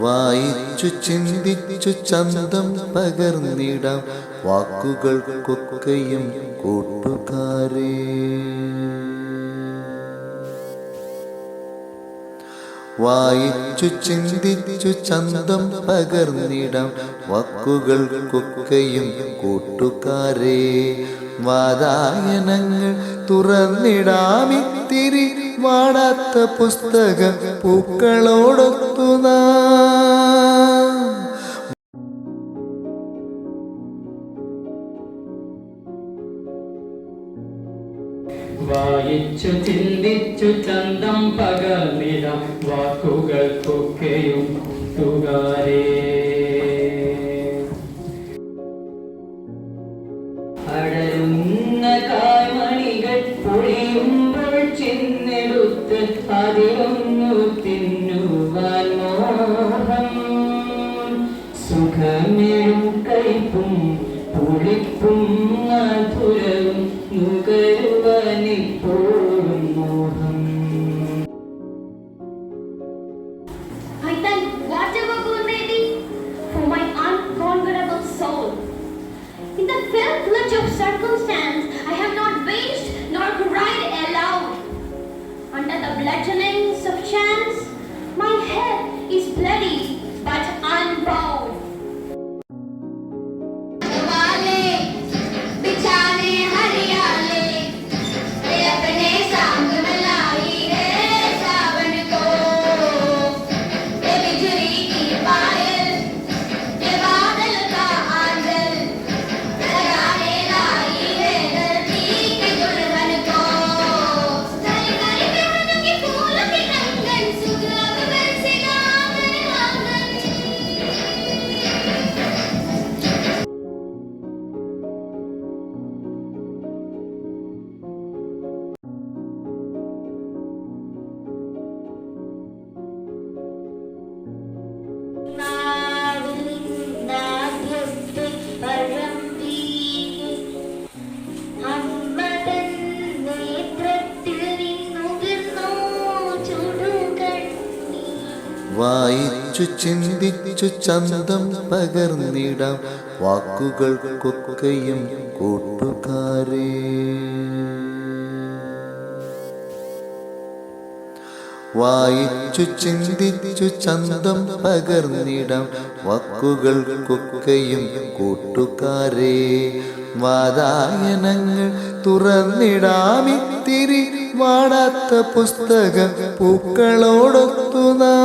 വായിച്ചു ചിന്തിച്ചു ചന്തം പകർന്നിടാം വാക്കുകൾക്കൊക്കെയും കൂട്ടുകാരേ. വായിച്ചു ചിന്തിച്ചു ചന്തം പകർന്നിടാം വാക്കുകൾക്കൊക്കെയും കൂട്ടുകാരേ. വാതായനങ്ങൾ തുറന്നിടാമിത്തിരി വാടാത്ത പുസ്തക പൂക്കളോടൊത്തു നാം. വായിച്ചു ചിന്തിച്ചു ചന്തം പകർന്നിടാം വാക്കുകൾക്കൊക്കെയും കൂട്ടുകാരേ. അടരുന്ന കായ്മണികൾ പൊഴിയുമ്പോൾ ചിന്നെടുത്ത് അതിലൊന്നു തിന്നുവാൻ മോഹം. സുഖമേഴും കയ്പും പുളിപ്പും മധുരവും നുകരുവാനിപ്പോഴും മോഹം. I thank whatever good may be for my unconquerable soul. In the fell clutch of circumstance, I have not waged nor cried aloud. Under the bludgeonings of chance, my head is bloody but unbowed. വായിച്ചു ചിന്തിച്ചു ചന്തം പകർന്നിടാം വാക്കുകൾക്കൊക്കെയും കൂട്ടുകാരേ. വായിച്ചു ചിന്തിച്ചു ചന്തം പകർന്നിടാം വാക്കുകൾക്കൊക്കെയും കൂട്ടുകാരേ. വാതായനങ്ങൾ തുറന്നിടാമിത്തിരി വാടാത്ത പുസ്തക പൂക്കളോടൊത്തു നാം.